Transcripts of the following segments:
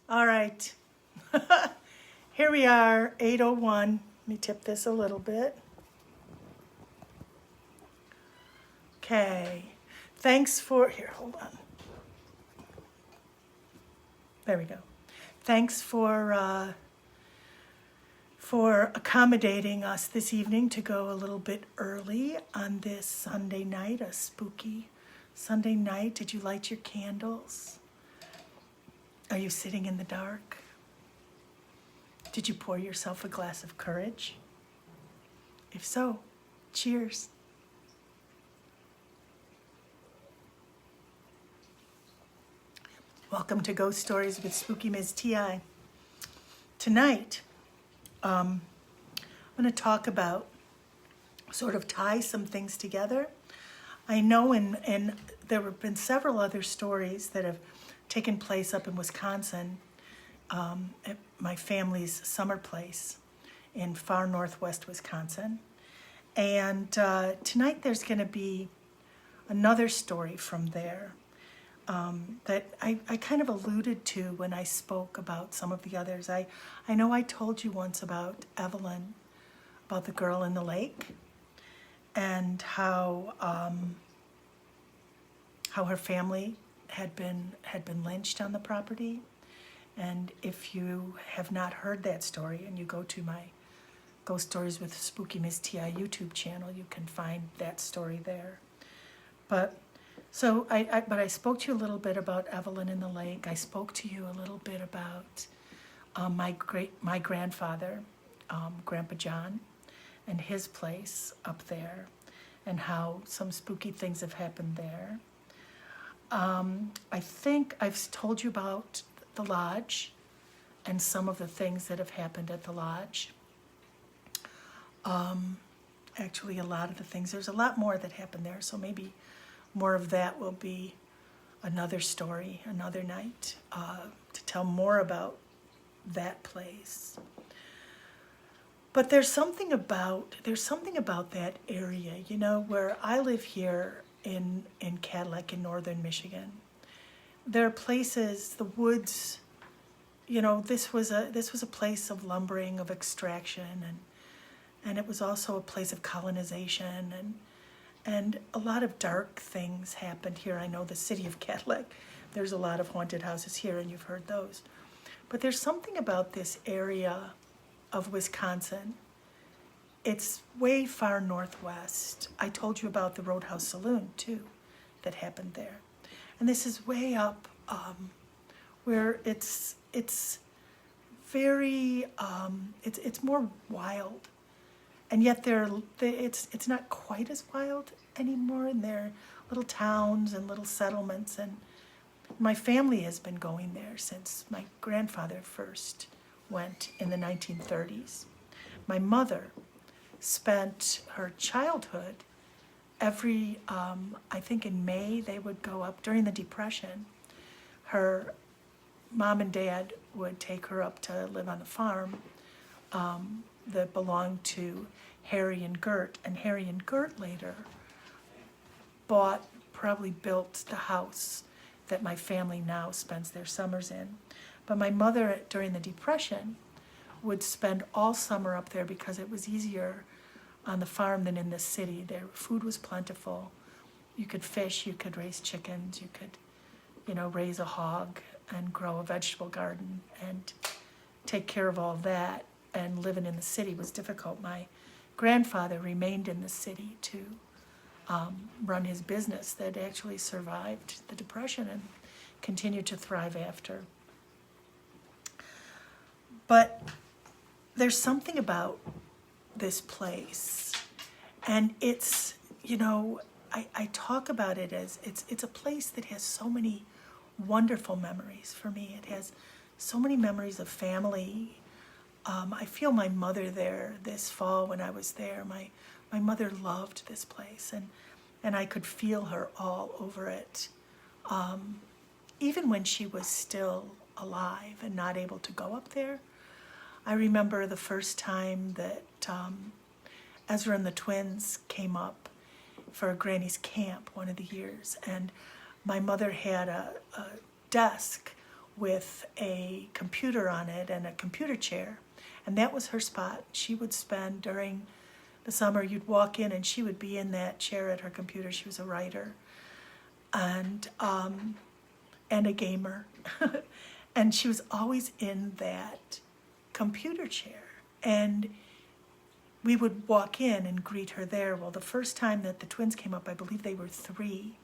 All right. Here we are, 8:01. Let me tip this a little bit. Okay. Thanks for, here, hold on. There we go. Thanks for accommodating us this evening to go a little bit early on this Sunday night, a spooky Sunday night. Did you light your candles? Are you sitting in the dark? Did you pour yourself a glass of courage? If so, cheers. Welcome to Ghost Stories with Spooky Ms. T.I. Tonight, I'm going to talk about, sort of tie some things together. I know and there have been several other stories that have taken place up in Wisconsin, at my family's summer place in far northwest Wisconsin. And tonight there's going to be another story from there that I kind of alluded to when I spoke about some of the others. I know I told you once about Evelyn, about the girl in the lake, and how her family had been lynched on the property. And if you have not heard that story and you go to my Ghost Stories with Spooky Miss T.I. YouTube channel, you can find that story there. But so I spoke to you a little bit about Evelyn in the lake. I spoke to you a little bit about my grandfather, Grandpa John, and his place up there, and how some spooky things have happened there. I think I've told you about the lodge and some of the things that have happened at the lodge. Actually, a lot of the things. There's a lot more that happened there, so maybe more of that will be another story, another night, to tell more about that place. But there's something about that area, you know, where I live here in Cadillac in northern Michigan. There are places, the woods, you know, this was a place of lumbering, of extraction, and it was also a place of colonization, and a lot of dark things happened here. I know the city of Cadillac, there's a lot of haunted houses here, and you've heard those. But there's something about this area of Wisconsin. It's way far northwest. I told you about the Roadhouse Saloon, too, that happened there. And this is way up where it's very, it's more wild. And yet it's not quite as wild anymore, and there are little towns and little settlements. And my family has been going there since my grandfather first went in the 1930s. My mother spent her childhood every, I think in May, they would go up during the Depression. Her mom and dad would take her up to live on the farm that belonged to Harry and Gert. And Harry and Gert later probably built the house that my family now spends their summers in. But my mother, during the Depression, would spend all summer up there because it was easier on the farm than in the city. Their food was plentiful. You could fish, you could raise chickens, you could, you know, raise a hog and grow a vegetable garden and take care of all that. And living in the city was difficult. My grandfather remained in the city to run his business that actually survived the Depression and continued to thrive after. But there's something about this place, and it's, you know, I talk about it as it's a place that has so many wonderful memories for me. It has so many memories of family. I feel my mother there this fall when I was there. My mother loved this place, and I could feel her all over it. Even when she was still alive and not able to go up there. I remember the first time that Ezra and the twins came up for Granny's camp one of the years, and my mother had a desk with a computer on it and a computer chair. And that was her spot. She would spend during the summer, you'd walk in and she would be in that chair at her computer. She was a writer and a gamer. And she was always in that computer chair. And we would walk in and greet her there. Well, the first time that the twins came up, I believe they were 3.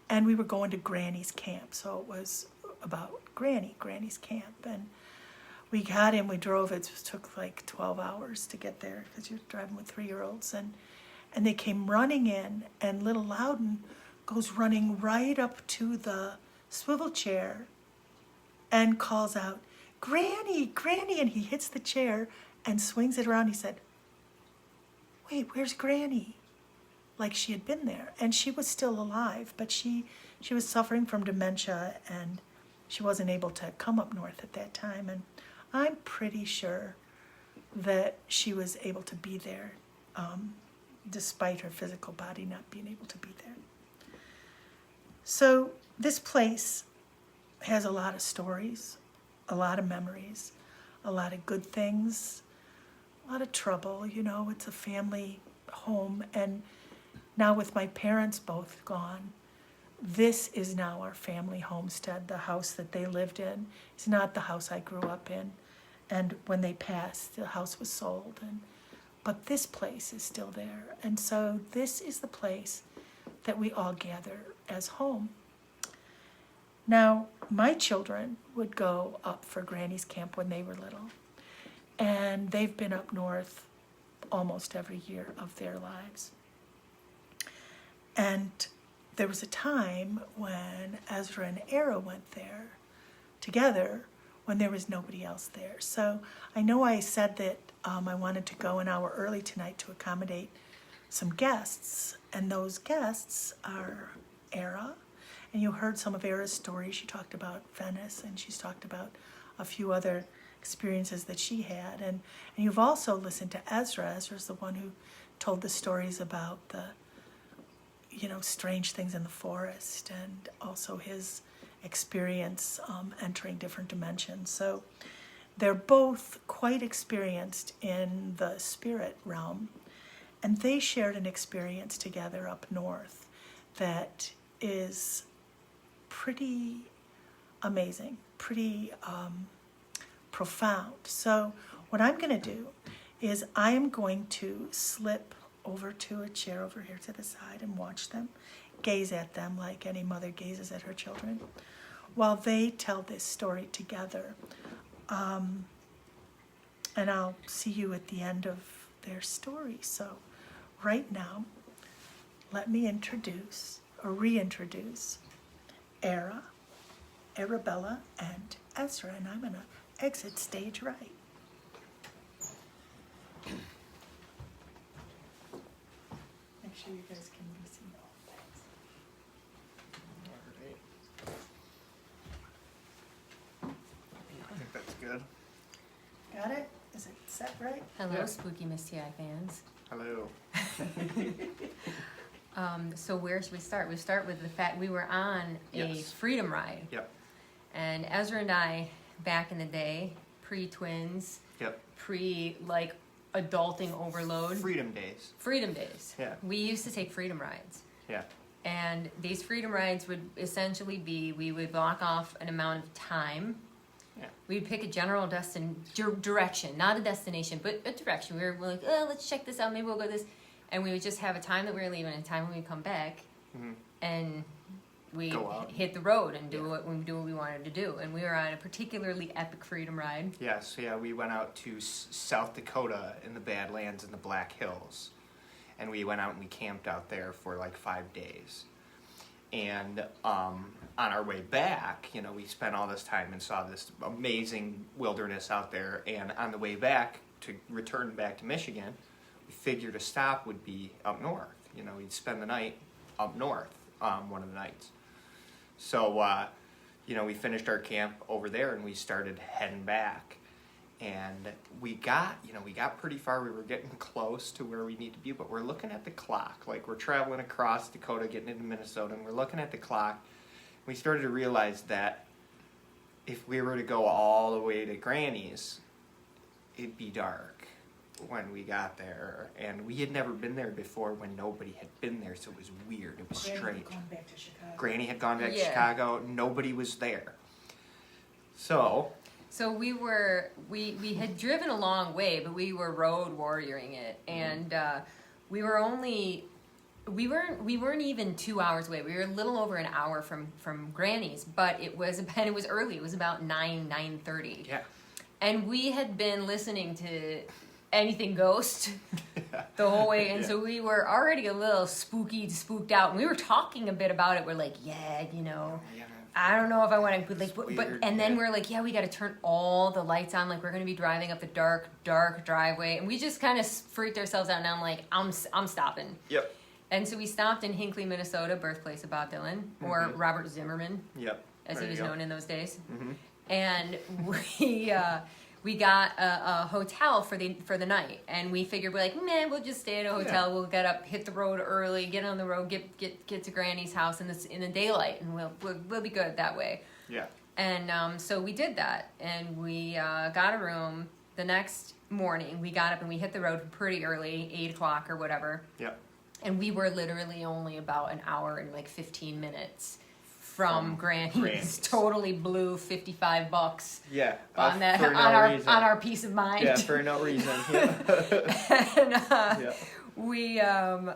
And we were going to Granny's camp. So it was about Granny's camp. And we got in, we drove, it took like 12 hours to get there because you're driving with 3-year-olds. And they came running in, and little Loudon goes running right up to the swivel chair and calls out, "Granny, Granny," and he hits the chair and swings it around. He said, "Wait, where's Granny?" Like she had been there. And she was still alive, but she was suffering from dementia, and she wasn't able to come up north at that time. And I'm pretty sure that she was able to be there, despite her physical body not being able to be there. So this place has a lot of stories, a lot of memories, a lot of good things, a lot of trouble. You know, it's a family home. And now with my parents both gone, this is now our family homestead. The house that they lived in is not the house I grew up in. And when they passed, the house was sold. But this place is still there. And so this is the place that we all gather as home. Now, my children would go up for Granny's camp when they were little. And they've been up north almost every year of their lives. And there was a time when Ezra and Arra went there together when there was nobody else there. So I know I said that I wanted to go an hour early tonight to accommodate some guests. And those guests are Arra. And you heard some of Arra's stories. She talked about Venice, and she's talked about a few other experiences that she had. And you've also listened to Ezra. Ezra's the one who told the stories about the, strange things in the forest, and also his experience entering different dimensions. So they're both quite experienced in the spirit realm. And they shared an experience together up north that is pretty amazing, pretty profound. So what I'm going to do is I am going to slip over to a chair over here to the side and watch them, gaze at them like any mother gazes at her children, while they tell this story together. And I'll see you at the end of their story. So right now, let me reintroduce Arra Bella and Ezra, and I'm going to exit stage right. Make sure you guys can be seen. All right. I think that's good. Got it? Is it set right? Hello, Yeah. Spooky Misty Eye fans. Hello. So where should we start? We start with the fact we were on a Yes. freedom ride. Yep. And Ezra and I, back in the day, pre-twins, Yep. adulting overload. Freedom days. Freedom days. Yeah. We used to take freedom rides. Yeah. And these freedom rides would essentially be, we would block off an amount of time. Yeah. We'd pick a general direction, not a destination, but a direction. We were like, oh, let's check this out. Maybe we'll go this. And we would just have a time that we were leaving and a time when we come back. Mm-hmm. And we Go out. hit the road and do what we wanted to do. And we were on a particularly epic freedom ride. Yes. Yeah. We went out to South Dakota in the Badlands and the Black Hills, and we went out and we camped out there for like 5 days. And on our way back, we spent all this time and saw this amazing wilderness out there. And on the way back to return back to Michigan, we figured a stop would be up north. We'd spend the night up north one of the nights. So, we finished our camp over there and we started heading back. And we got pretty far. We were getting close to where we need to be, but we're looking at the clock. Like, we're traveling across Dakota, getting into Minnesota, and we're looking at the clock. We started to realize that if we were to go all the way to Granny's, it'd be dark when we got there, and we had never been there before when nobody had been there, so it was weird. It was strange. Granny had gone back to Chicago. Nobody was there. So we had driven a long way, but we were road warrioring it, and we weren't even 2 hours away. We were a little over an hour from Granny's, but it was early. It was about 9:30. Yeah. And we had been listening to Anything Ghost the whole way, and so we were already a little spooked out. And we were talking a bit about it. We're like, I don't know if I want to, then we're like, we got to turn all the lights on. Like, we're going to be driving up the dark driveway, and we just kind of freaked ourselves out. And I'm like, I'm stopping. Yep. And so we stopped in Hinckley, Minnesota, birthplace of Bob Dylan, or Robert Zimmerman, as he was known in those days. Mm-hmm. And we got a hotel for the night, and we figured we're like, we'll just stay at a hotel. Yeah. We'll get up, hit the road early, get on the road, get to Granny's house in the daylight, and we'll be good that way. Yeah. And so we did that, and we got a room. The next morning, we got up and we hit the road pretty early, 8:00 or whatever. Yeah. And we were literally only about an hour and like 15 minutes from Granny's. Totally blew $55. Yeah, on our peace of mind. Yeah, for no reason. And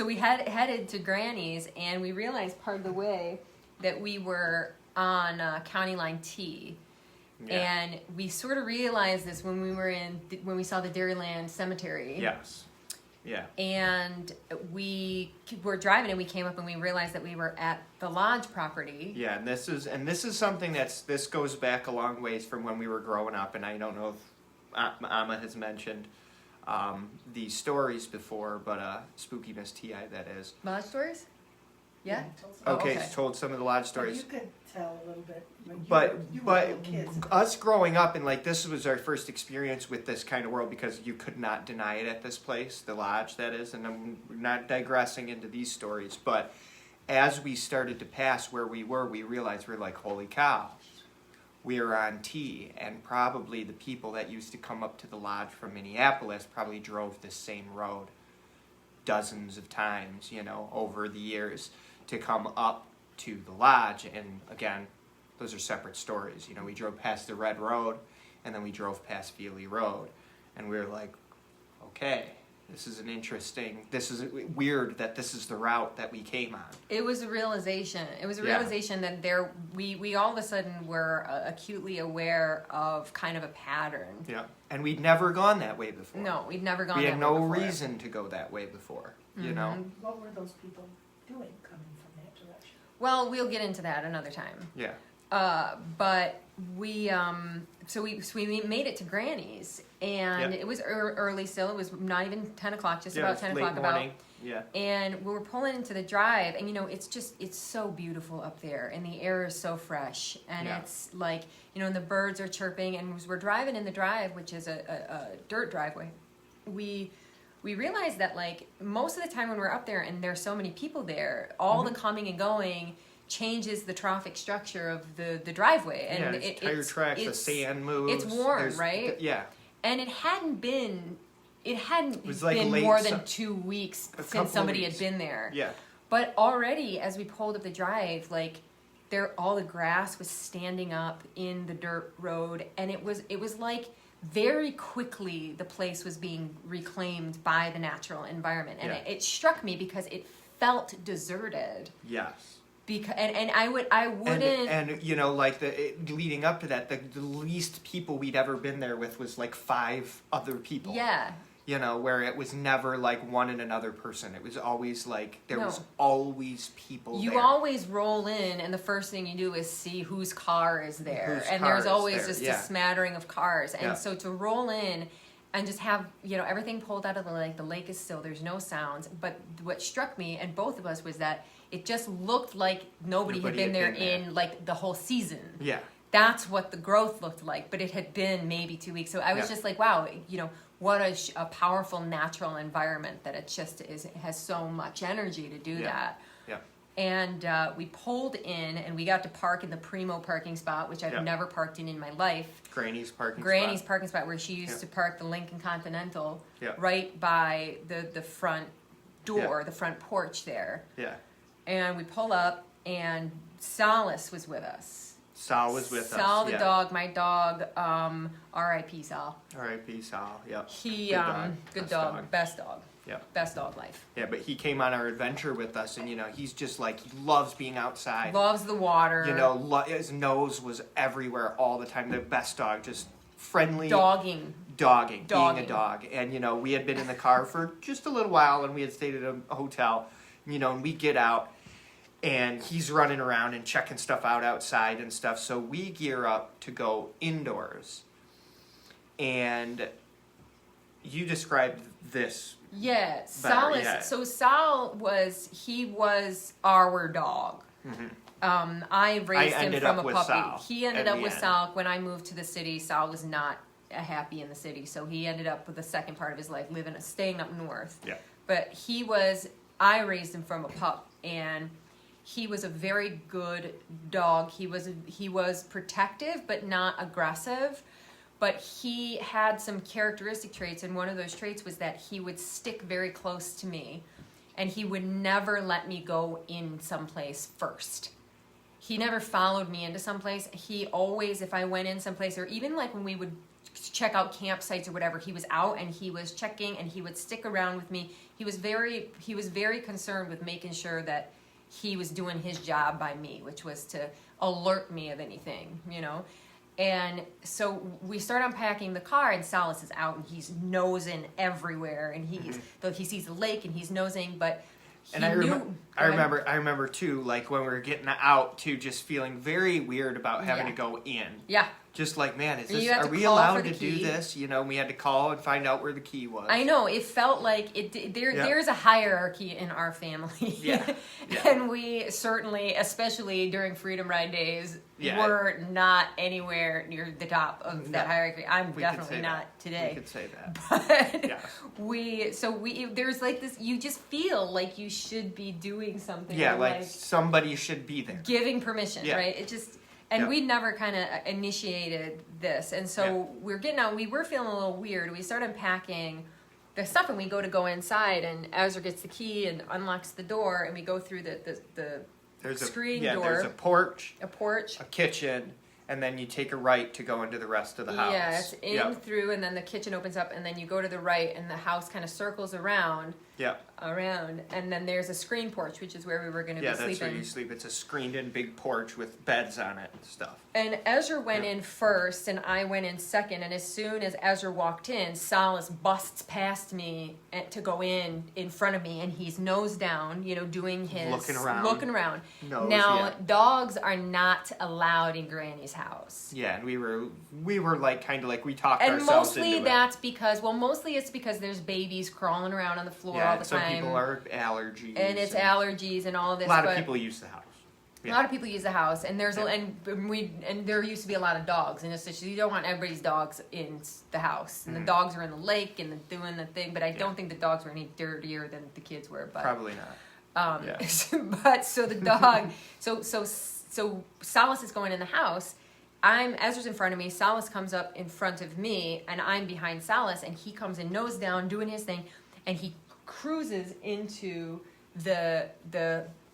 we headed to Granny's, and we realized part of the way that we were on County Line T. Yeah. And we sort of realized this when we saw the Dairyland Cemetery. Yes. Yeah. And we were driving, and we came up and we realized that we were at the lodge property. Yeah, and this is something this goes back a long ways from when we were growing up, and I don't know if Amma has mentioned these stories before, but Spooky Miss T.I. that is. Lodge stories? Yeah. Okay, told some of the lodge stories. You could tell a little bit. But us growing up, and like this was our first experience with this kind of world, because you could not deny it at this place, the lodge that is, and I'm not digressing into these stories, but as we started to pass where we were, we realized we're like, holy cow, we are on T, and probably the people that used to come up to the lodge from Minneapolis probably drove this same road dozens of times, over the years to come up to the lodge. And again, those are separate stories. We drove past the Red Road, and then we drove past Feely Road, and we were like, okay, this is weird that this is the route that we came on. It was a realization. That we all of a sudden were acutely aware of kind of a pattern. Yeah, and we'd never gone that way before. No, we'd never gone that way before. We had no reason to go that way before, What were those people doing coming from that direction? Well, we'll get into that another time. Yeah. But we made it to Granny's, and it was early still. It was not even 10 o'clock, just about 10 o'clock about. Yeah. And we were pulling into the drive, and it's so beautiful up there, and the air is so fresh, and it's like, and the birds are chirping, and as we're driving in the drive, which is a dirt driveway, we realized that like most of the time when we're up there and there's so many people there, all the coming and going changes the traffic structure of the driveway, and tire tracks, the sand moves. It's warm, right? Yeah. And it hadn't been like more than 2 weeks since somebody had been there. Yeah. But already, as we pulled up the drive, like all the grass was standing up in the dirt road, and it was like very quickly the place was being reclaimed by the natural environment, and it struck me because it felt deserted. Yes. Because I wouldn't and leading up to that, the least people we'd ever been there with was like 5 other people. Yeah. Where it was never like one and another person. It was always like there was always people there. You always roll in, and the first thing you do is see whose car is there, and there's always just a smattering of cars. And so to roll in and just have everything pulled out of the lake. The lake is still, there's no sounds. But what struck me and both of us was that it just looked like nobody had been there in like the whole season. Yeah. That's what the growth looked like, but it had been maybe 2 weeks. So I was just like, wow, what a powerful natural environment that it just has so much energy to do that. Yeah. And we pulled in, and we got to park in the Primo parking spot, which I've never parked in my life. Granny's parking spot, where she used to park the Lincoln Continental, Yeah. right by the front door, the front porch there. Yeah. And we pull up, and Solace was with us. Sal was with us. Sal the dog, my dog, R.I.P. Sal. R.I.P. Sal, yep. He, Good dog. good dog, best dog. Yeah. Best dog life. Yeah, but he came on our adventure with us, and, you know, he's just like, he loves being outside. Loves the water. You know, his nose was everywhere all the time. The best dog, just friendly. Dogging. Being a dog. And, you know, we had been in the car for just a little while, and we had stayed at a hotel, you know, and we get out, and he's running around and checking stuff out outside and stuff. So we gear up to go indoors. And you described this. Yeah, better, yeah. So Sal was our dog. Mm-hmm. I raised him from a puppy. Sal He ended up with Sal when I moved to the city. Sal was not happy in the city, so he ended up with the second part of his life staying up north. Yeah. But I raised him from a pup, and he was a very good dog. He was protective, but not aggressive. But he had some characteristic traits, and one of those traits was that he would stick very close to me, and he would never let me go in someplace first. He never followed me into someplace. He always, if I went in someplace, or even like when we would check out campsites or whatever, he was out and he was checking, and he would stick around with me. He was very concerned with making sure that he was doing his job by me, which was to alert me of anything, you know. And so we start unpacking the car, and Solace is out, and he's nosing everywhere, and he sees the lake, and he's nosing, but he knew. I remember too, like when we were getting out too, just feeling very weird about having to go in. Yeah. Just like, man, are we allowed to do this? You know, we had to call and find out where the key was. I know, it felt like there's a hierarchy in our family. Yeah. And we certainly, especially during Freedom Ride days, were not anywhere near the top of that hierarchy. I'm definitely not today. We could say that. But there's like this, you just feel like you should be doing something. Yeah, like somebody should be there. Giving permission, right? It just... And we never kind of initiated this. And so we're getting out. We were feeling a little weird. We started unpacking the stuff, and we go inside, and Ezra gets the key and unlocks the door, and we go through the screen door. There's a porch, a kitchen, and then you take a right to go into the rest of the house. Yeah, it's through, and then the kitchen opens up, and then you go to the right, and the house kind of circles around. Yeah. And then there's a screen porch, which is where we were going to be sleeping. Yeah, that's where you sleep. It's a screened-in big porch with beds on it and stuff. And Ezra went in first, and I went in second. And as soon as Ezra walked in, Solace busts past me to go in front of me, and he's nose down, you know, doing his looking around. Dogs are not allowed in Granny's house. Yeah, and we were like kind of like we talked and ourselves mostly into that's because mostly it's because there's babies crawling around on the floor all the time. Some people are allergies. And it's allergies and all this. A lot of people use the house. Yeah. A lot of people use the house, and and there used to be a lot of dogs, and it's just, you don't want everybody's dogs in the house, and the dogs are in the lake and doing the thing. But I don't think the dogs were any dirtier than the kids were. But probably not. But so the dog, so Solace is going in the house. Ezra's in front of me. Solace comes up in front of me, and I'm behind Solace, and he comes in nose down doing his thing, and he cruises into the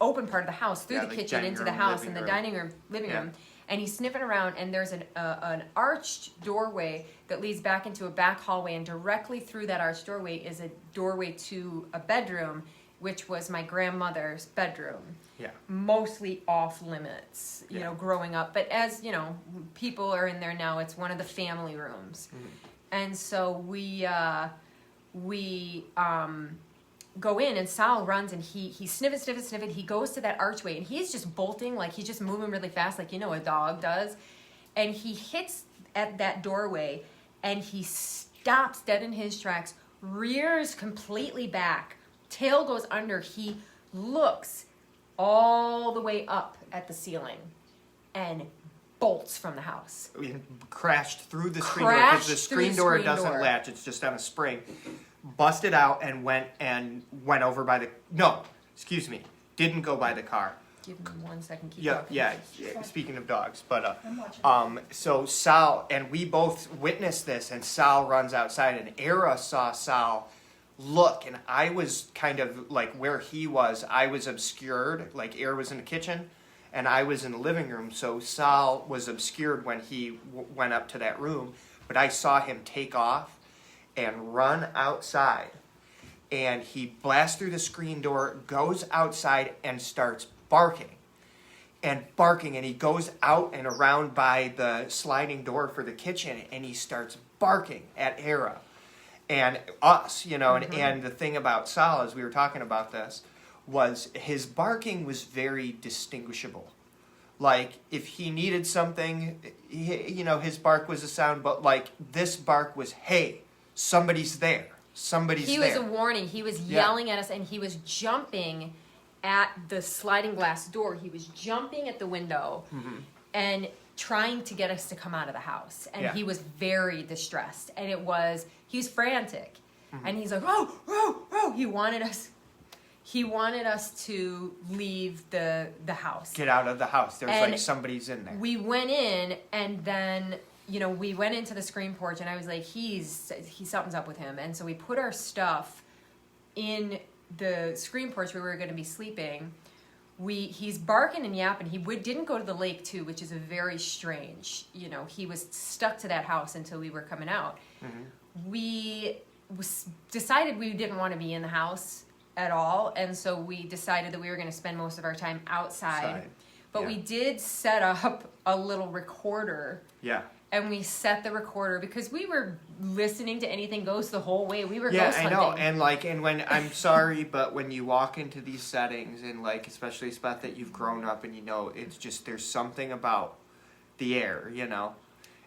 open part of the house through the kitchen into the house and the dining room, living room, and he's sniffing around, and there's an arched doorway that leads back into a back hallway, and directly through that arched doorway is a doorway to a bedroom, which was my grandmother's bedroom. Yeah. Mostly off limits, you know, growing up. But as, you know, people are in there now, it's one of the family rooms. Mm-hmm. And so we go in, and Sal runs, and he sniffing. He goes to that archway, and he's just bolting, like he's just moving really fast, like, you know, a dog does. And he hits at that doorway, and he stops dead in his tracks, rears completely back, tail goes under. He looks all the way up at the ceiling and bolts from the house. We crashed through the screen door, because the screen door doesn't latch. It's just on a spring. Busted out and went over by didn't go by the car. Give me 1 second. Keep Yeah, talking. yeah. Speaking of dogs, but I'm watching. so Sal and we both witnessed this, and Sal runs outside, and Arra saw Sal look, and I was kind of like where he was. I was obscured, like Arra was in the kitchen, and I was in the living room. So Sal was obscured when he went up to that room, but I saw him take off and run outside, and he blasts through the screen door, goes outside, and starts barking. And he goes out and around by the sliding door for the kitchen, and he starts barking at Arra and us, and the thing about Sal, as we were talking about this, was his barking was very distinguishable. Like, if he needed something, his bark was a sound, but like, this bark was, hey, somebody's there. Somebody's there. He was a warning. He was yelling at us, and he was jumping at the sliding glass door. He was jumping at the window and trying to get us to come out of the house. And he was very distressed. And he was frantic. And he's like, oh. He wanted us to leave the house. Get out of the house. There's And like somebody's in there. We went in, and then we went into the screen porch, and I was like, something's up with him. And so we put our stuff in the screen porch where we were going to be sleeping. He's barking and yapping. He didn't go to the lake too, which is a very strange. He was stuck to that house until we were coming out. We decided we didn't want to be in the house at all, and so we decided that we were going to spend most of our time outside. But we did set up a little recorder. Yeah. And we set the recorder because we were listening to Anything Goes the whole way. We were ghost hunting. Yeah, I know. And when I'm sorry, but when you walk into these settings, and like especially stuff that you've grown up and it's just there's something about the air,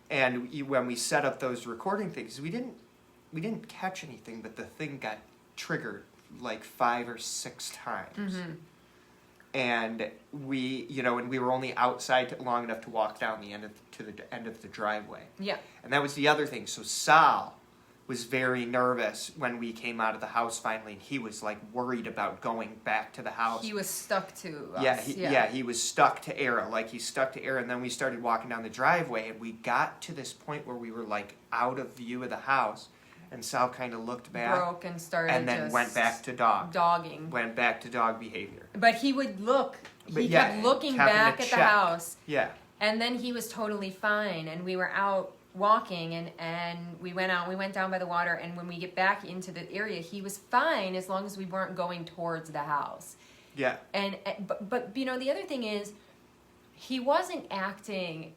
And when we set up those recording things, we didn't catch anything, but the thing got triggered like 5 or 6 times. And we were only outside long enough to walk down the end of the driveway. Yeah. And that was the other thing. So Sal was very nervous when we came out of the house finally, and he was like worried about going back to the house. He was stuck to us. He was stuck to Arra. Like he stuck to Arra, and then we started walking down the driveway, and we got to this point where we were like out of view of the house. And Sal kind of looked back. Broke and started and then went back to dogging. Went back to dog behavior. But he would look. He kept looking back at the house. Yeah. And then he was totally fine. And we were out walking, and we went out. We went down by the water. And when we get back into the area, he was fine as long as we weren't going towards the house. Yeah. But the other thing is, he wasn't acting.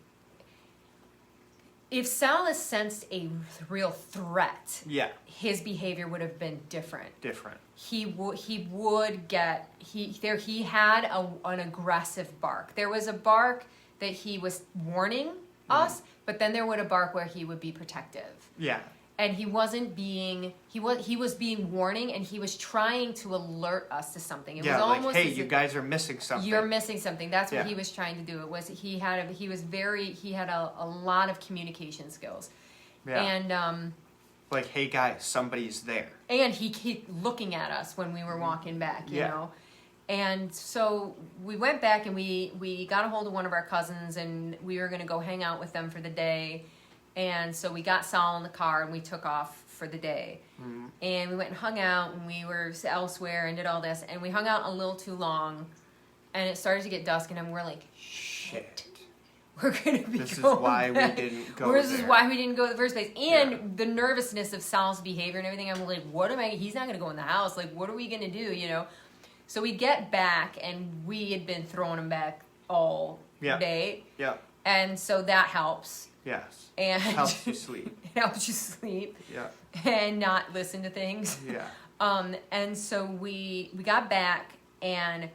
If Sal has sensed a real threat, his behavior would have been different. He had an aggressive bark. There was a bark that he was warning us, but then there would a bark where he would be protective. Yeah. And he wasn't being, he was being warning, and he was trying to alert us to something. It was almost like, hey, you guys are missing something. You're missing something. That's what he was trying to do. It was, he had a lot of communication skills. Yeah. And, like, hey guys, somebody's there. And he kept looking at us when we were walking back, you know. And so we went back, and we got a hold of one of our cousins, and we were going to go hang out with them for the day. And so we got Sal in the car, and we took off for the day. Mm-hmm. And we went and hung out, and we were elsewhere and did all this. And we hung out a little too long, and it started to get dusk, and we're like, shit. We're going to be This going is why back. We didn't go This is why we didn't go in the first place. And the nervousness of Sal's behavior and everything, I'm like, he's not going to go in the house. Like, what are we going to do, you know? So we get back, and we had been throwing him back all day. Yeah. And so that helps. Yes. And it helps you sleep. It helps you sleep. Yeah. And not listen to things. Yeah. And so we got back, and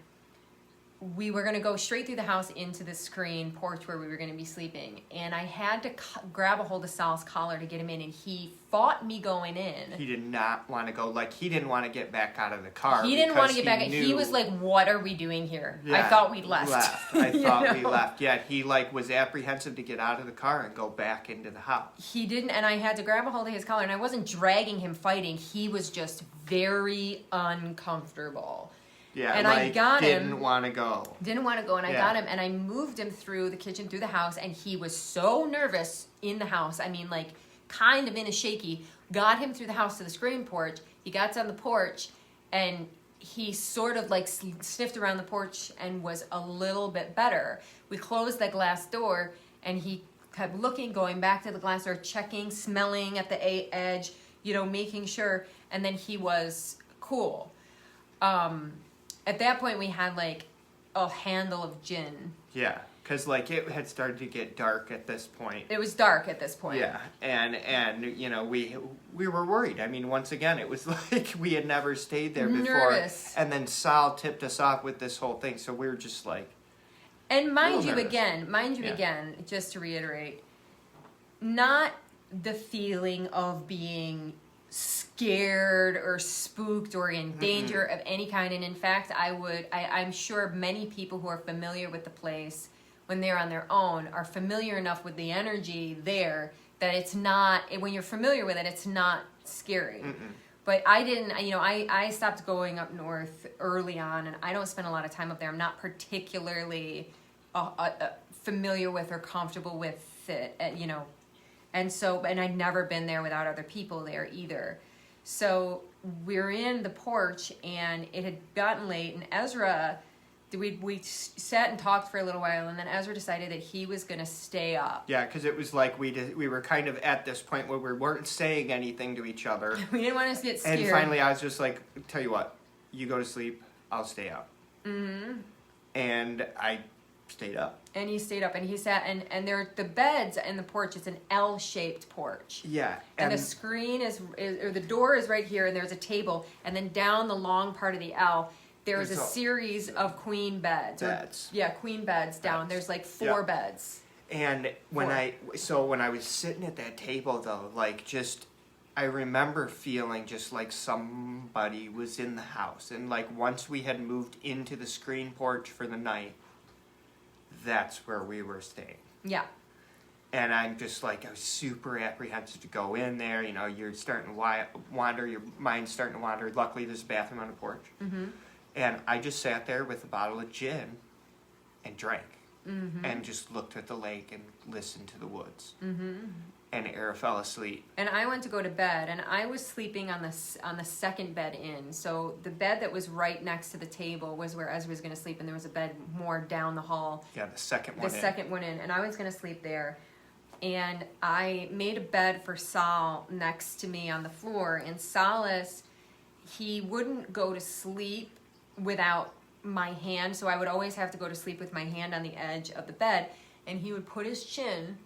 we were going to go straight through the house into the screen porch where we were going to be sleeping. And I had to grab a hold of Sal's collar to get him in, and he fought me going in. He did not want to go. Like, he didn't want to get back out of the car. He didn't want to get back. He was like, what are we doing here? Yeah, I thought we left. I thought we left. Yeah, he like was apprehensive to get out of the car and go back into the house. He didn't, and I had to grab a hold of his collar, and I wasn't dragging him fighting. He was just very uncomfortable. Yeah, and like, I got him. didn't want to go. Didn't want to go, and I Yeah. got him, and I moved him through the kitchen, through the house, and he was so nervous in the house. I mean, like, kind of in a shaky. Got him through the house to the screen porch. He got on the porch, and he sort of, like, sniffed around the porch and was a little bit better. We closed that glass door, and he kept looking, going back to the glass door, checking, smelling at the edge, you know, making sure, and then he was cool. At that point, we had, like, a handle of gin. Yeah, because, like, it had started to get dark at this point. It was dark at this point. Yeah, and you know, we were worried. I mean, once again, it was like we had never stayed there before. Nervous. And then Sal tipped us off with this whole thing, so we were just like... And mind you, nervous. again, Yeah. just to reiterate, not the feeling of being scared or spooked or in danger of any kind. And in fact, I'm sure many people who are familiar with the place when they're on their own are familiar enough with the energy there that it's not, when you're familiar with it, it's not scary. But I didn't, you know, I stopped going up north early on, and I don't spend a lot of time up there. I'm not particularly familiar with or comfortable with it, you know. And I'd never been there without other people there either. So we're in the porch, and it had gotten late, and Ezra, we sat and talked for a little while, and then Ezra decided that he was going to stay up. Yeah, because it was like we were kind of at this point where we weren't saying anything to each other. We didn't want to get scared. And finally, I was just like, tell you what, you go to sleep, I'll stay up. Mm-hmm. And I stayed up. And he stayed up, and he sat, and there the beds in the porch. It's an L-shaped porch. Yeah. And the screen or the door is right here, and there's a table, and then down the long part of the L, there's a series of queen beds. Queen beds down. There's like 4 beds. And when I was sitting at that table though, like just, I remember feeling just like somebody was in the house. And like once we had moved into the screen porch for the night, that's where we were staying. Yeah. And I'm just like, I was super apprehensive to go in there. You know, you're starting to wander, your mind's starting to wander. Luckily, there's a bathroom on the porch. Mm-hmm. And I just sat there with a bottle of gin and drank. Mm-hmm. And just looked at the lake and listened to the woods. Mm-hmm. And Arra fell asleep. And I went to go to bed, and I was sleeping on the second bed in. So the bed that was right next to the table was where Ezra was going to sleep, and there was a bed more down the hall. Yeah, the second one in, and I was going to sleep there. And I made a bed for Sal next to me on the floor, and Solace, he wouldn't go to sleep without my hand, so I would always have to go to sleep with my hand on the edge of the bed, and he would put his chin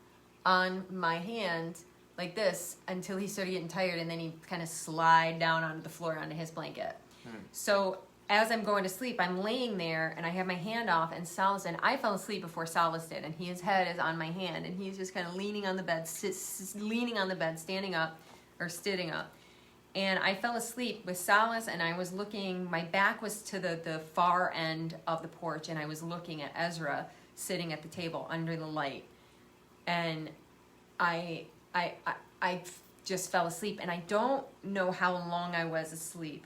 on my hand like this until he started getting tired, and then he'd kind of slide down onto the floor onto his blanket. So as I'm going to sleep, I'm laying there, and I have my hand off, and Solace, and I fell asleep before Solace did, and his head is on my hand, and he's just kind of leaning on the bed, standing up, or sitting up. And I fell asleep with Solace, and I was looking, my back was to the far end of the porch, and I was looking at Ezra sitting at the table under the light. And I just fell asleep, and I don't know how long I was asleep,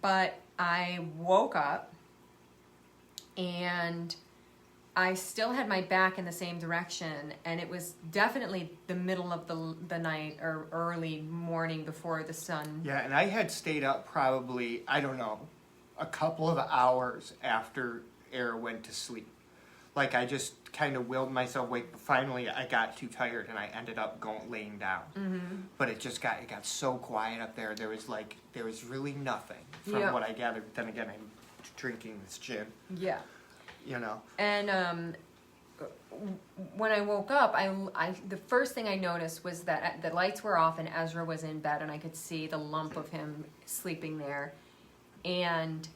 but I woke up, and I still had my back in the same direction, and it was definitely the middle of the night or early morning before the sun. Yeah, and I had stayed up probably, I don't know, a couple of hours after Arra went to sleep. Like I just kind of willed myself awake, but finally I got too tired and I ended up laying down. Mm-hmm. But it got so quiet up there. There was really nothing from what I gathered. Then again, I'm drinking this gin. Yeah. You know. And when I woke up, the first thing I noticed was that the lights were off and Ezra was in bed, and I could see the lump of him sleeping there. And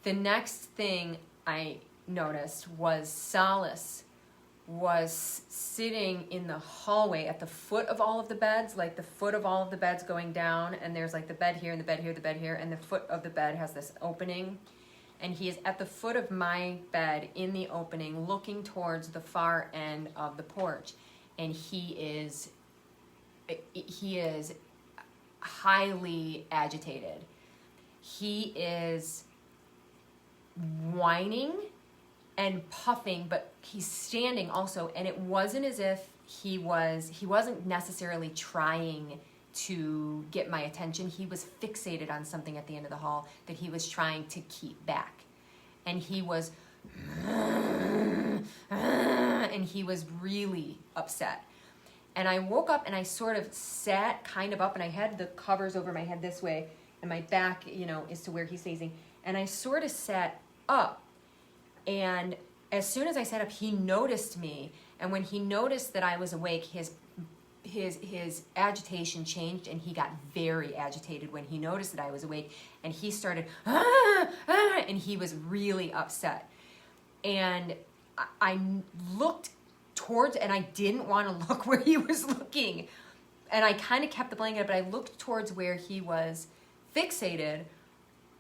the next thing I noticed was Solace was sitting in the hallway at the foot of all of the beds, like the foot of all of the beds going down, and there's like the bed here and the bed here, the bed here, and the foot of the bed has this opening. And he is at the foot of my bed in the opening, looking towards the far end of the porch. And he is highly agitated. He is whining and puffing, but he's standing also, and it wasn't as if he wasn't necessarily trying to get my attention. He was fixated on something at the end of the hall that he was trying to keep back. And he was really upset. And I woke up and I sort of sat kind of up, and I had the covers over my head this way, and my back, is to where he's facing. And I sort of sat up, and as soon as I sat up, he noticed me. And when he noticed that I was awake, his agitation changed, and he got very agitated when he noticed that I was awake, and he started, and he was really upset. And I looked towards, and I didn't want to look where he was looking. And I kind of kept the blanket up, but I looked towards where he was fixated,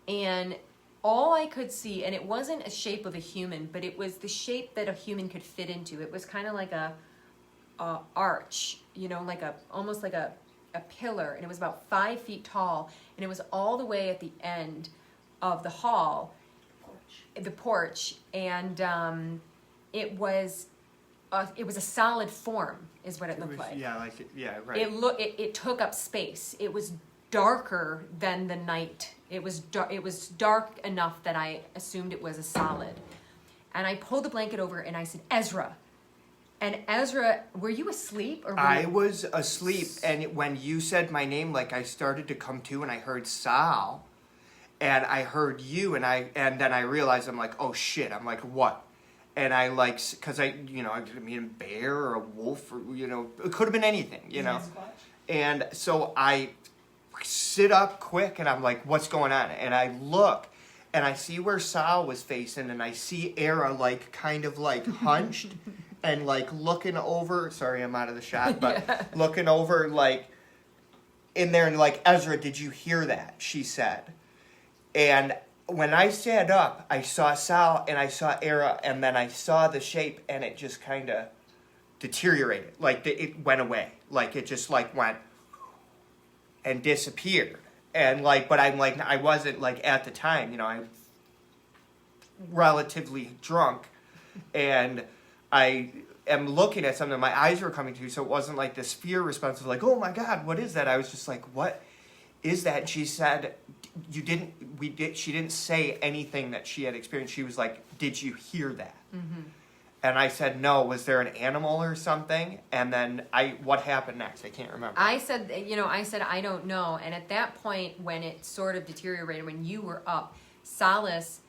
and all I could see, and it wasn't a shape of a human, but it was the shape that a human could fit into. It was kind of like a arch, almost like a pillar, and it was about 5 feet tall, and it was all the way at the end of the hall, the porch, and it was a solid form, is what it looked like. Yeah, right. It took up space. It was darker than the night. It was dark enough that I assumed it was a solid. And I pulled the blanket over and I said, Ezra. And Ezra, were you asleep? I was asleep, and when you said my name, I started to come to, and I heard Sal, and I heard you, and then I realized, I'm like, oh shit, I'm like, what? And I because I mean, a bear or a wolf, or, it could have been anything, And so I sit up quick, and I'm like, what's going on? And I look, and I see where Sal was facing, and I see Arra kind of hunched and looking over. Sorry, I'm out of the shot, but looking over in there, and Ezra, did you hear that? She said. And when I sat up, I saw Sal and I saw Arra, and then I saw the shape, and it just kind of deteriorated. It went away. It just went and disappeared. And but I'm I wasn't at the time, I'm relatively drunk, and I am looking at something. My eyes were coming to, so it wasn't this fear response of oh my God, what is that? I was just what is that? And she said, she didn't say anything that she had experienced. She was did you hear that? Mm-hmm. And I said, no. Was there an animal or something? And then what happened next? I can't remember. I said, I don't know. And at that point, when it sort of deteriorated, when you were up, Salas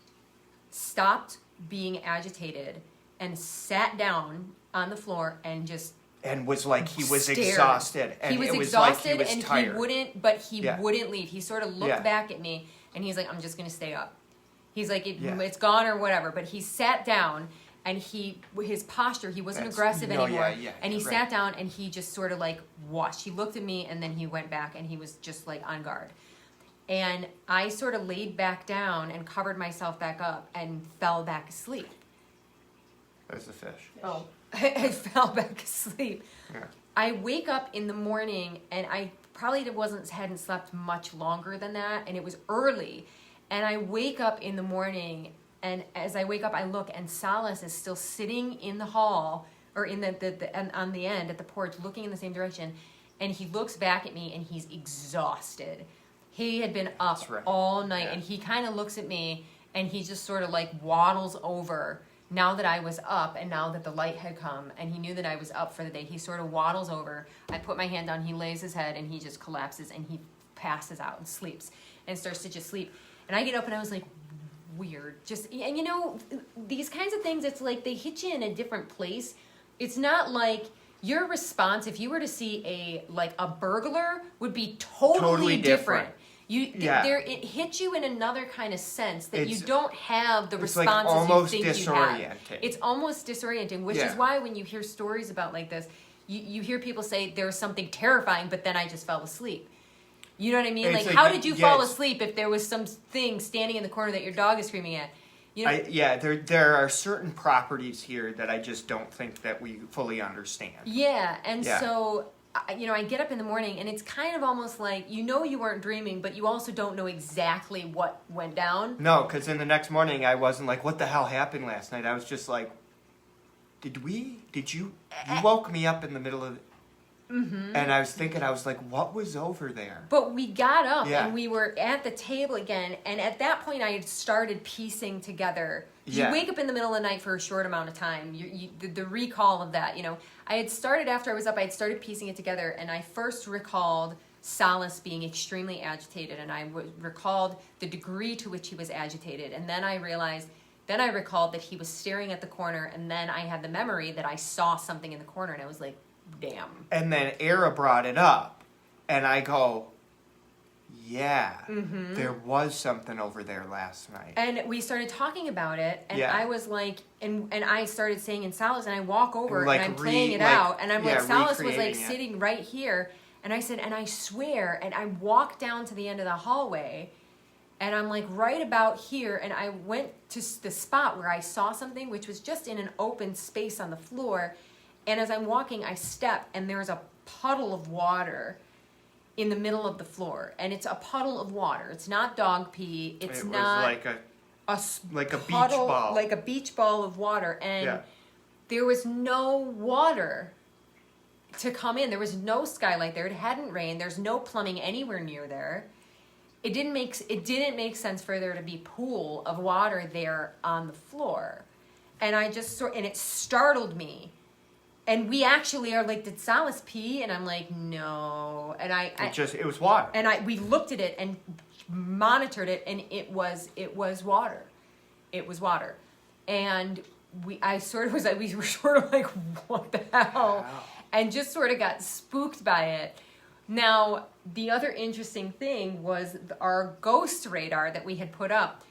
stopped being agitated and sat down on the floor and just and was he was stared. Exhausted. And he was it was exhausted, he was and tired. he wouldn't leave. He sort of looked back at me, and he's like, I'm just going to stay up. He's like, it's gone or whatever. But he sat down, and his posture, he wasn't aggressive anymore. And he sat down, and he just sort of watched. He looked at me, and then he went back, and he was just on guard. And I sort of laid back down and covered myself back up and fell back asleep. There's the fish. Oh. I fell back asleep. Yeah. I wake up in the morning, and I probably hadn't slept much longer than that, and it was early. And I wake up in the morning, and as I wake up, I look, and Salas is still sitting in the hall, or in on the end at the porch, looking in the same direction. And he looks back at me, and he's exhausted. He had been up all night, and he kind of looks at me, and he just sort of waddles over. Now that I was up, and now that the light had come, and he knew that I was up for the day, he sort of waddles over. I put my hand down, he lays his head, and he just collapses, and he passes out and sleeps, and starts to just sleep. And I get up, and I was weird. And these kinds of things, it's they hit you in a different place. It's not your response, if you were to see a burglar, would be totally different. It hits you in another kind of sense that you don't have the responses you think you have. It's almost disorienting, which is why when you hear stories about this, you hear people say there was something terrifying, but then I just fell asleep. You know what I mean? How did you fall asleep if there was something standing in the corner that your dog is screaming at? There are certain properties here that I just don't think that we fully understand. Yeah, and so I get up in the morning and it's kind of almost like, you weren't dreaming, but you also don't know exactly what went down. No, because in the next morning I wasn't like, what the hell happened last night? I was just like, you woke me up in the middle of and I was thinking, I was like, what was over there? But we got up Yeah. and we were at the table again, and at that point I had started piecing together. Yeah. You wake up in the middle of the night for a short amount of time. The recall of that, I had started after I was up. I had started piecing it together, and I first recalled Solace being extremely agitated, and I recalled the degree to which he was agitated, and then I recalled that he was staring at the corner, and then I had the memory that I saw something in the corner, and I was like, damn. And then Arra brought it up, and I go, yeah, there was something over there last night. And we started talking about it, and Yeah. I was like, and I started saying in Solace, and I walk over Like and I'm playing it out, and I'm yeah, like, Solace was like recreating it. sitting right here, and I said, and I swear, and I walked down to the end of the hallway, and I'm like right about here, and I went to the spot where I saw something, which was just in an open space on the floor, and as I'm walking, I step, and there's a puddle of water in the middle of the floor, and it's a puddle of water. It's not dog pee. It's It was not like a beach puddle, ball. like a beach ball of water, and Yeah. there was no water to come in. There was no skylight there. It hadn't rained. There's no plumbing anywhere near there. It didn't make sense for there to be pool of water there on the floor, and and it startled me. And we actually are like, did Solace pee? And I'm like, no. And it was water. and we looked at it and monitored it, and it was water. It was water. And we were sort of like, what the hell? Wow. And just sort of got spooked by it. Now, the other interesting thing was our ghost radar that we had put up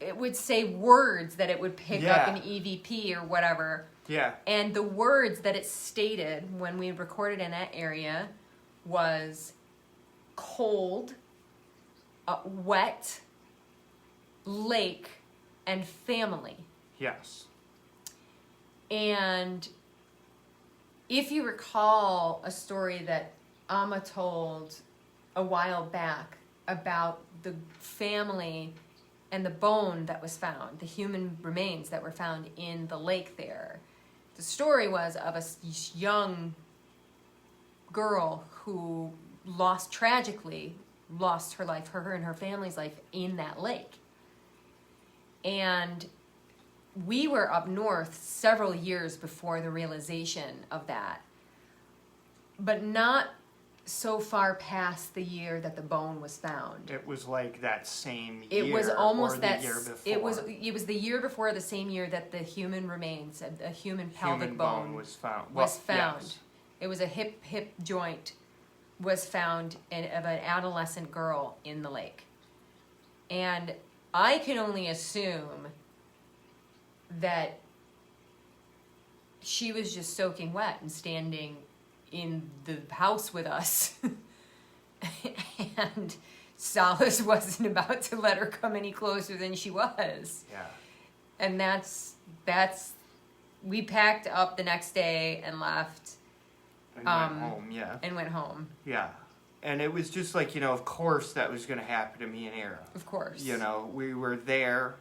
it would say words that it would pick up Yeah. in EVP or whatever. Yeah. And the words that it stated when we recorded in that area was cold, wet, lake, and family. Yes. And if you recall a story that Amma told a while back about the family and the bone that was found, the human remains that were found in the lake there, the story was of a young girl who tragically lost her life, her and her family's life, in that lake. And we were up north several years before the realization of that, but not so far past the year that the bone was found. It was like that same year. It was almost or that. the year before. It was the year before, the same year that the human remains, a human pelvic Human bone was found. was Well, found. yes. It was a hip joint was found of an adolescent girl in the lake, and I can only assume that she was just soaking wet and standing in the house with us, and Solace wasn't about to let her come any closer than she was. Yeah. And that's we packed up the next day and left And went home. Yeah. and went home. Yeah. And it was just like, of course that was going to happen to me and Arra. Of course. We were there.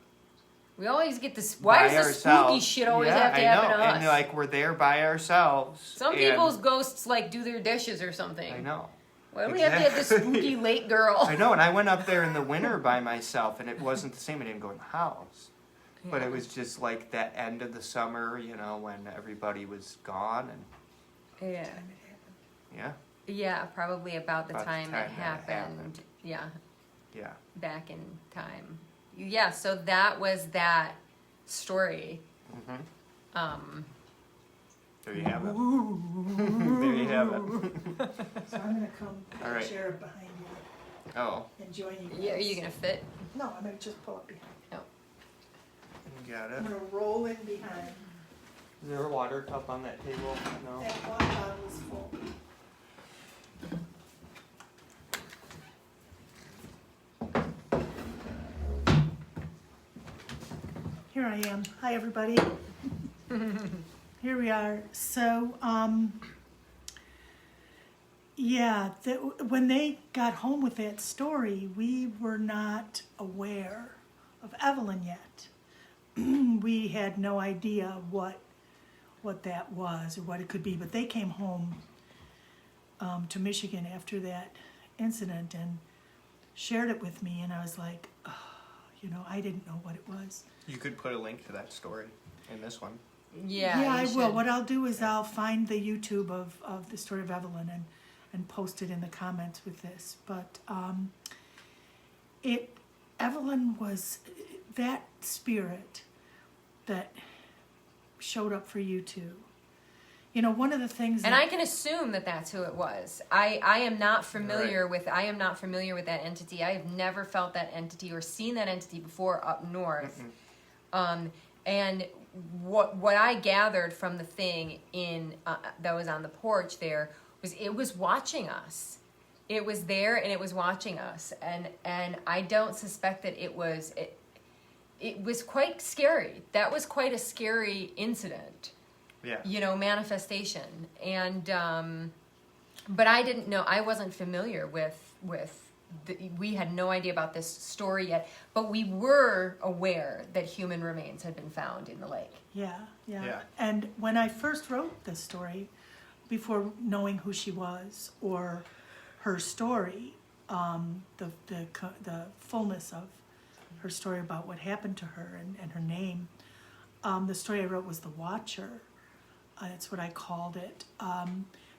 We always get this. Why by does the spooky ourselves. shit always Yeah, have to happen to us? And like we're there by ourselves. Some and- people's ghosts like do their dishes or something. I know. Why do we have to have this Exactly. spooky late girl? I know, and I went up there in the winter by myself, and it wasn't the same. I didn't go in the house. But Yeah. it was just like that end of the summer, when everybody was gone, and Yeah. yeah, Yeah, probably about the About the time it time that happened. happened. Yeah, yeah. back in time. Yeah, so that was that story. Mm-hmm. There you have it. There you have it. So I'm gonna come All right. chair behind you Oh, and join you guys. Yeah, are you gonna fit? No, I'm gonna just pull up behind. you got it. I'm gonna roll in behind. Is there a water cup on that table? No. That water bottle is full. Here I am. Hi, everybody. Here we are. So, Yeah, when they got home with that story, we were not aware of Evelyn yet. We had no idea what that was or what it could be, but they came home to Michigan after that incident and shared it with me, and I was like, oh, I didn't know what it was. You could put a link to that story in this one. Yeah, Yeah, I you will. should. What I'll do is I'll find the YouTube of the story of Evelyn and post it in the comments with this. But Evelyn was that spirit that showed up for you too. One of the things And I can assume that that's who it was. I am not familiar with that entity. I have never felt that entity or seen that entity before up north. And what I gathered from the thing that was on the porch there was it was watching us. It was there and it was watching us. And I don't suspect that it was quite scary. That was quite a scary incident. Yeah. Manifestation. And but I didn't know. I wasn't familiar with we had no idea about this story yet, but we were aware that human remains had been found in the lake. Yeah. Yeah. And when I first wrote this story, before knowing who she was or her story, the fullness of her story about what happened to her and her name, the story I wrote was The Watcher. That's what I called it,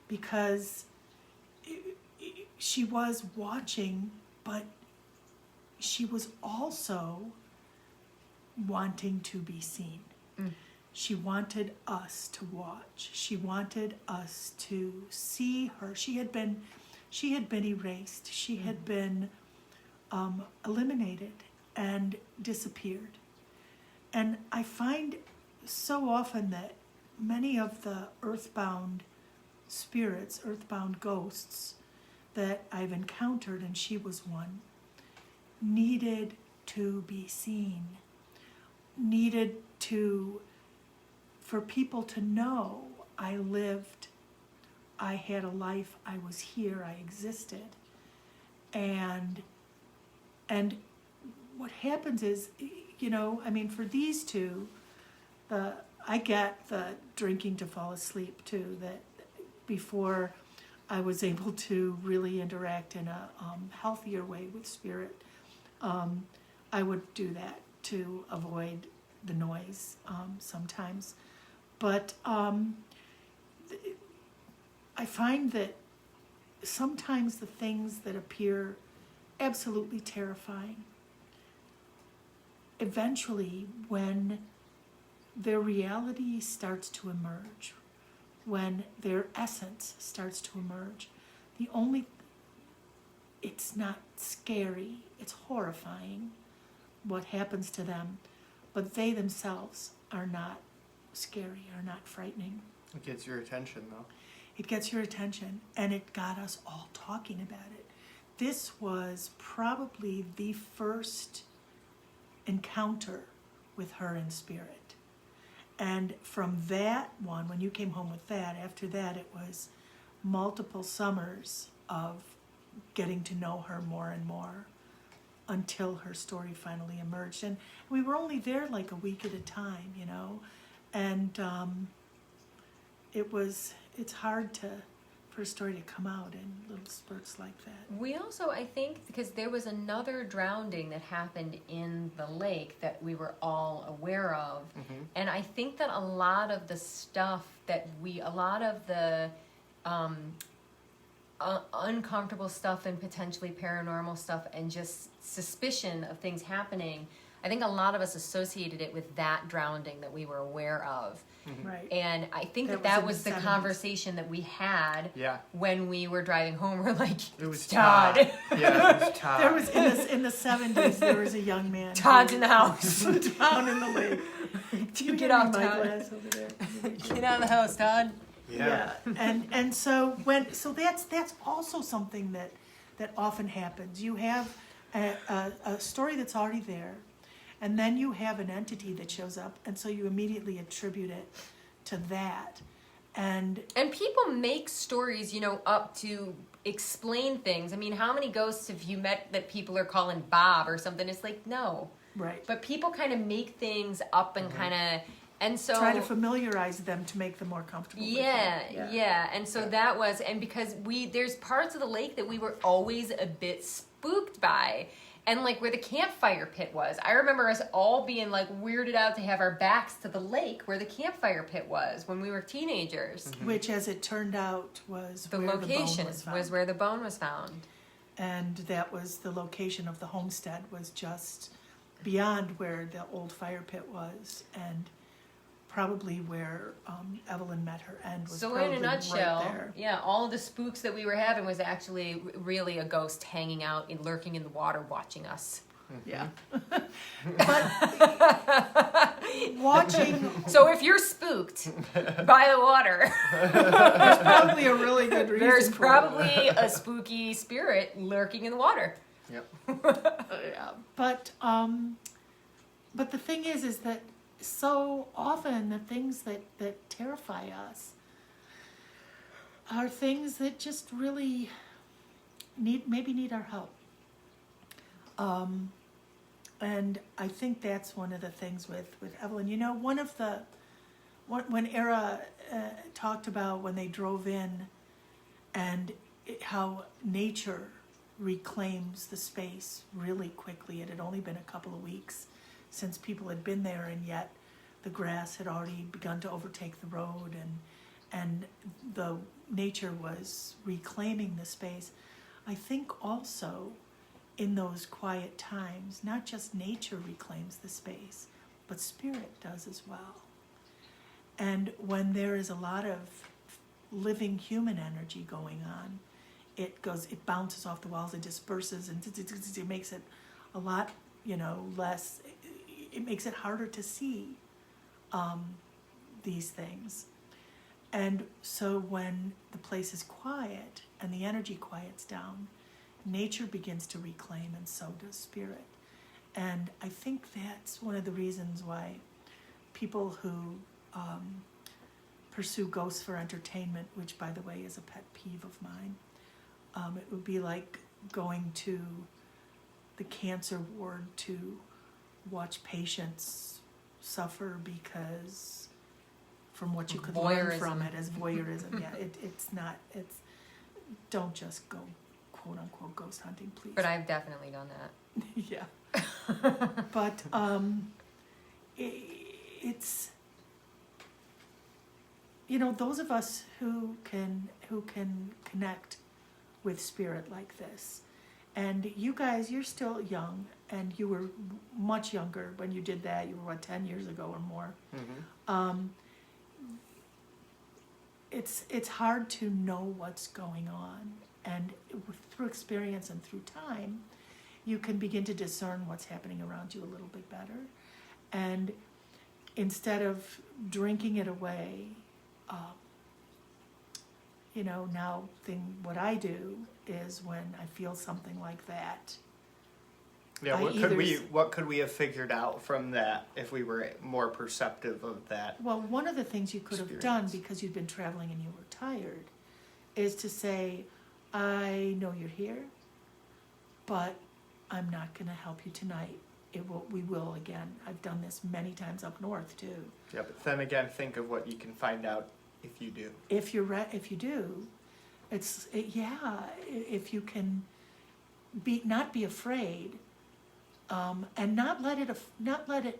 because she was watching, but she was also wanting to be seen. She wanted us to watch. She wanted us to see her. She had been erased. She had been eliminated and disappeared. And I find so often that many of the earthbound spirits, earthbound ghosts that I've encountered, and she was one, needed to be seen, needed for people to know I lived, I had a life, I was here, I existed. And what happens is, for these two, I get the drinking to fall asleep too, that before I was able to really interact in a healthier way with spirit, I would do that to avoid the noise sometimes. But I find that sometimes the things that appear absolutely terrifying, eventually when their reality starts to emerge, when their essence starts to emerge, it's not scary, it's horrifying what happens to them, but they themselves are not scary, are not frightening. It gets your attention, though. It gets your attention, and it got us all talking about it. This was probably the first encounter with her in spirit. And from that one, when you came home with that, after that it was multiple summers of getting to know her more and more until her story finally emerged. And we were only there like a week at a time, and it's hard for a story to come out in little spurts like that. We also, I think, because there was another drowning that happened in the lake that we were all aware of. And I think that a lot of the stuff uncomfortable stuff and potentially paranormal stuff and just suspicion of things happening, I think a lot of us associated it with that drowning that we were aware of. Right. And I think That that was was in the the 70s. conversation that we had when we were driving home. We're like, It was Todd. Yeah, it was Todd. There was in the 70s. There was a young man. Todd's in the house. Down in the lake. Get Give off, me my Todd. glass over there. Get out of the house, Todd. Yeah. And so that's also something that often happens. You have a story that's already there, and then you have an entity that shows up, and so you immediately attribute it to that. And people make stories, you know, up to explain things. I mean, how many ghosts have you met that people are calling Bob or something? It's like, no. right, But people kind of make things up and kind of, and so try to familiarize them to make them more comfortable. yeah, with it. yeah. And so that was, and because there's parts of the lake that we were always a bit spooked by. And like where the campfire pit was, I remember us all being like weirded out to have our backs to the lake where the campfire pit was when we were teenagers. Which, as it turned out, was The where location the bone was found. was where the bone was found. And that was the location of the homestead, was just beyond where the old fire pit was, and probably where Evelyn met her end was So probably in a nutshell, right there. yeah, all of the spooks that we were having was actually really a ghost hanging out and lurking in the water watching us. Yeah. But watching, So if you're spooked by the water, there's probably a really good reason there's for probably a spooky spirit lurking in the water. Yep. Yeah. But the thing is that so often the things that terrify us are things that just really need our help. And I think that's one of the things with Evelyn. You know, when Arra talked about when they drove in and how nature reclaims the space really quickly. It had only been a couple of weeks since people had been there, and yet the grass had already begun to overtake the road, and the nature was reclaiming the space. I think also in those quiet times, not just nature reclaims the space, but spirit does as well. And when there is a lot of living human energy going on, it bounces off the walls, it disperses, and it makes it a lot, less. It makes it harder to see these things. And so when the place is quiet and the energy quiets down, nature begins to reclaim, and so does spirit. And I think that's one of the reasons why people who pursue ghosts for entertainment, which by the way is a pet peeve of mine, it would be like going to the cancer ward to watch patients suffer because, from what you could learn from it as voyeurism, yeah, don't just go quote unquote ghost hunting, please. But I've definitely done that. Yeah. But it's, those of us who can connect with spirit like this, and you guys, you're still young, and you were much younger when you did that. You were 10 years ago or more. Mm-hmm. It's hard to know what's going on, and through experience and through time, you can begin to discern what's happening around you a little bit better. And instead of drinking it away, what I do is when I feel something like that. Yeah, what could we have figured out from that if we were more perceptive of that? Well, one of the things you could have done, because you'd been traveling and you were tired, is to say, I know you're here, but I'm not going to help you tonight. We will again. I've done this many times up north too. Yeah, but then again, think of what you can find out if you do. If you do, if you can not be afraid, and not let it.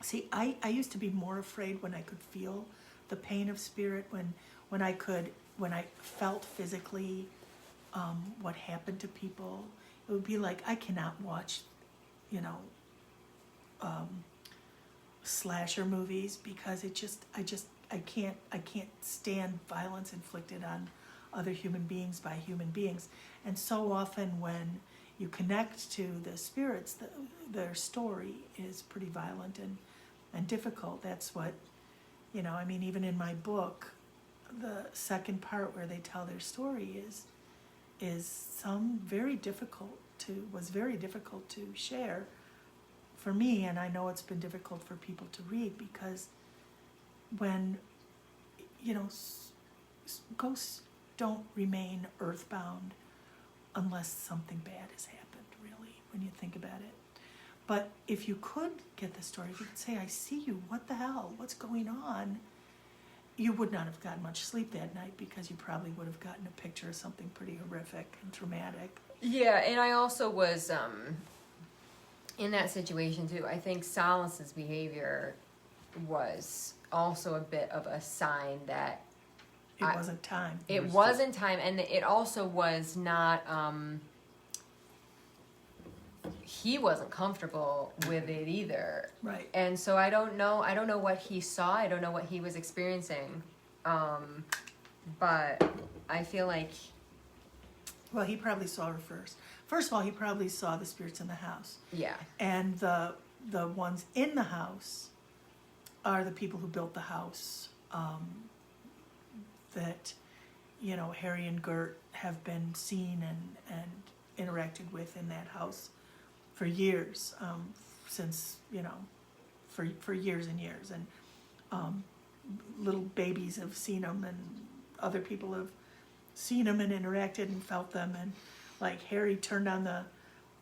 See, I used to be more afraid when I could feel the pain of spirit, when I felt physically what happened to people. It would be like, I cannot watch, slasher movies, because I can't stand violence inflicted on other human beings by human beings. And so often when you connect to the spirits, their story is pretty violent and difficult. That's what, even in my book, the second part where they tell their story was very difficult to share for me, and I know it's been difficult for people to read, because when ghosts don't remain earthbound unless something bad has happened, really, when you think about it. But if you could get the story, if you could say, I see you, what the hell, what's going on? You would not have gotten much sleep that night because you probably would have gotten a picture of something pretty horrific and traumatic. Yeah, and I also was in that situation too. I think Solace's behavior was also a bit of a sign that It wasn't time. it wasn't time, and it also was not. He wasn't comfortable with it either. Right. And so I don't know what he saw. I don't know what he was experiencing. But I feel like... Well, he probably saw her first. First of all, he probably saw the spirits in the house. Yeah. And the ones in the house are the people who built the house. That, Harry and Gert have been seen and interacted with in that house for years, since, for years and years. And little babies have seen them, and other people have seen them and interacted and felt them. And like Harry turned on the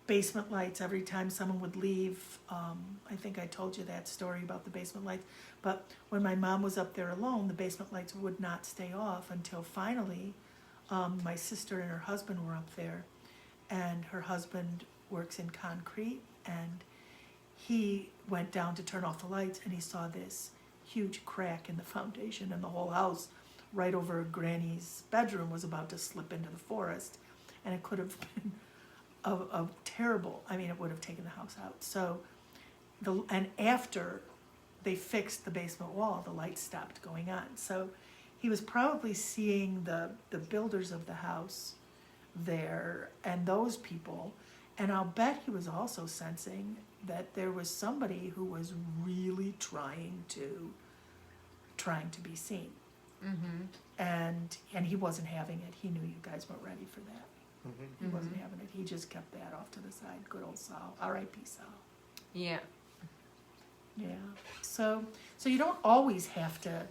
basement lights every time someone would leave. I think I told you that story about the basement lights. But when my mom was up there alone, the basement lights would not stay off until finally my sister and her husband were up there. And her husband works in concrete, and he went down to turn off the lights, and he saw this huge crack in the foundation, and the whole house right over Granny's bedroom was about to slip into the forest, and it could have been a terrible, it would have taken the house out. So, and after they fixed the basement wall, the lights stopped going on. So he was probably seeing the builders of the house there and those people, and I'll bet he was also sensing that there was somebody who was really trying to be seen. Mm-hmm. And he wasn't having it. He knew you guys weren't ready for that. Mm-hmm. He wasn't having it. He just kept that off to the side. Good old Sal. R.I.P. Sal. Yeah. Yeah. So you don't always have to,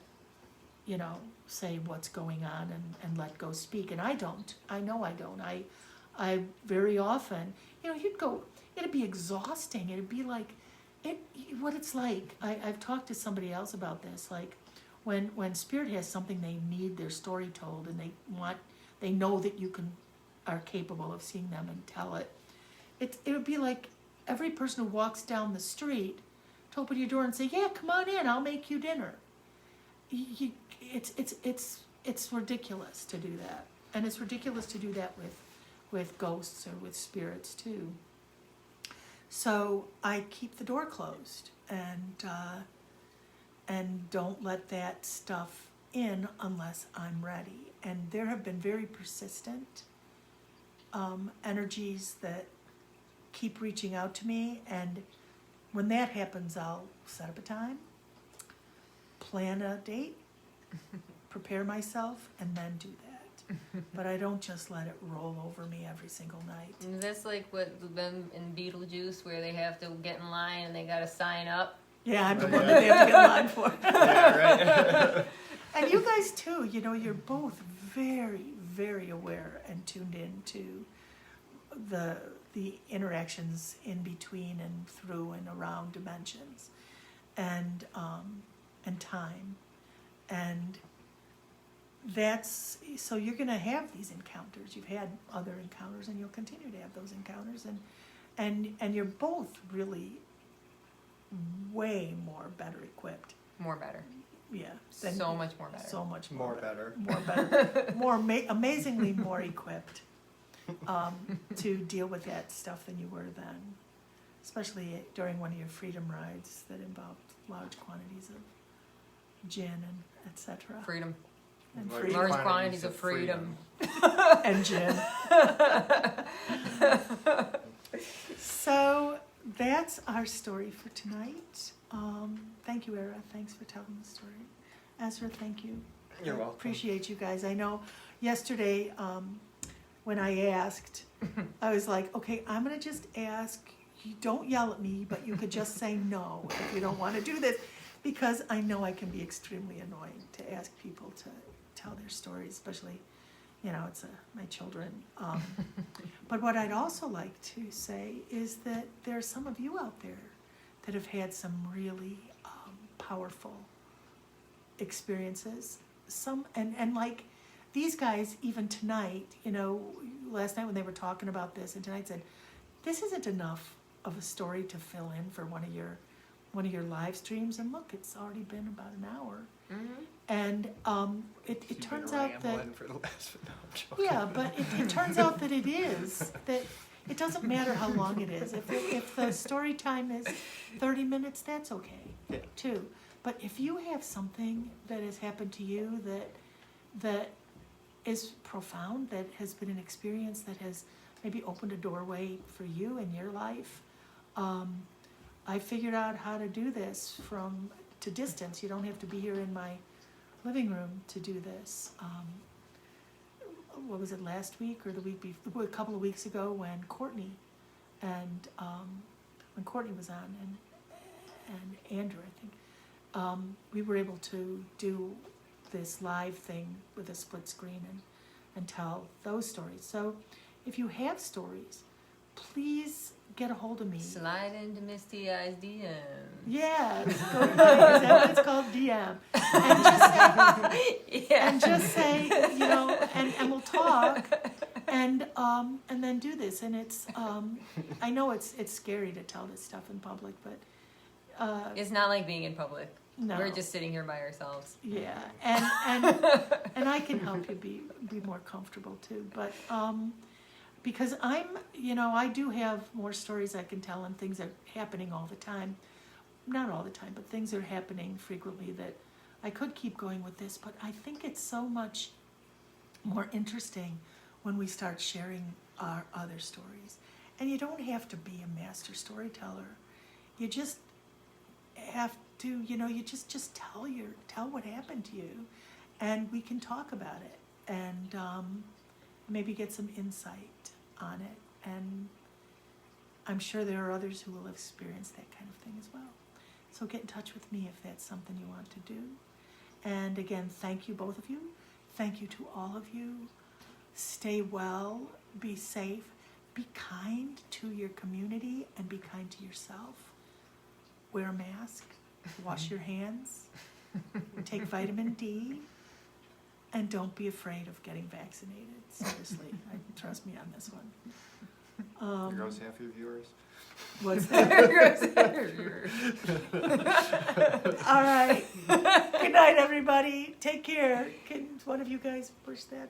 say what's going on and let go speak. And I don't. I know I don't. I very often, it'd be exhausting. It'd be like, what it's like. I've talked to somebody else about this. Like when Spirit has something they need their story told, and they know that you are capable of seeing them and tell it. It would be like every person who walks down the street to open your door and say, yeah, come on in, I'll make you dinner. It's ridiculous to do that. And it's ridiculous to do that with ghosts or with spirits too. So I keep the door closed and don't let that stuff in unless I'm ready. And there have been very persistent energies that keep reaching out to me, and when that happens, I'll set up a time, plan a date, prepare myself, and then do that. But I don't just let it roll over me every single night. Is this like what them in Beetlejuice, where they have to get in line and they got to sign up? Yeah, I'm the one that they have to get in line for. Yeah, right. And you guys too, you're both very, very aware and tuned in to the interactions in between and through and around dimensions and time. And so you're going to have these encounters. You've had other encounters, and you'll continue to have those encounters, and you're both really way better equipped. More better. Yeah. So much more better. So much More better. More better. Amazingly more equipped to deal with that stuff than you were then. Especially during one of your freedom rides that involved large quantities of gin and etc. Freedom. And Large freedom. Large quantities of freedom. And gin. So that's our story for tonight. Thank you, Arra. Thanks for telling the story. Ezra, thank you. You're welcome. Appreciate you guys. I know yesterday when I asked, I was like, okay, I'm going to just ask. You don't yell at me, but you could just say no if you don't want to do this. because I know I can be extremely annoying to ask people to tell their stories, especially, it's my children. But what I'd also like to say is that there are some of you out there that have had some really powerful experiences. And like these guys, even tonight, last night when they were talking about this, and tonight said, this isn't enough of a story to fill in for one of your live streams. And look, it's already been about an hour. Mm-hmm. And it turns out that For the last, no, I'm joking. yeah, but it turns out that it is that it doesn't matter how long it is. If the story time is 30 minutes, that's okay too. But if you have something that has happened to you that is profound, that has been an experience that has maybe opened a doorway for you in your life, I figured out how to do this to distance. You don't have to be here in my living room to do this. What was it, last week or the week before? A couple of weeks ago when Courtney was on and Andrew, I think, we were able to do this live thing with a split screen and tell those stories. So if you have stories, please get a hold of me. Slide into Misty Eyes DM. Yes, go to my, is that what it's called? DM. And just say, and we'll talk and then do this. And it's, I know it's scary to tell this stuff in public, but It's not like being in public. no. We're just sitting here by ourselves. Yeah, and I can help you be more comfortable too. But because I do have more stories I can tell, and things are happening all the time. Not all the time, but things are happening frequently that I could keep going with this. But I think it's so much more interesting when we start sharing our other stories. And you don't have to be a master storyteller. You just have to, you just tell what happened to you, and we can talk about it and maybe get some insight on it. And I'm sure there are others who will have experienced that kind of thing as well. So get in touch with me if that's something you want to do. And again, thank you, both of you. Thank you to all of you. Stay well, be safe, be kind to your community, and be kind to yourself. Wear a mask, wash your hands, take vitamin D, and don't be afraid of getting vaccinated. Seriously, trust me on this one. There goes half your viewers. What's that? All right. Good night, everybody. Take care. Can one of you guys push that?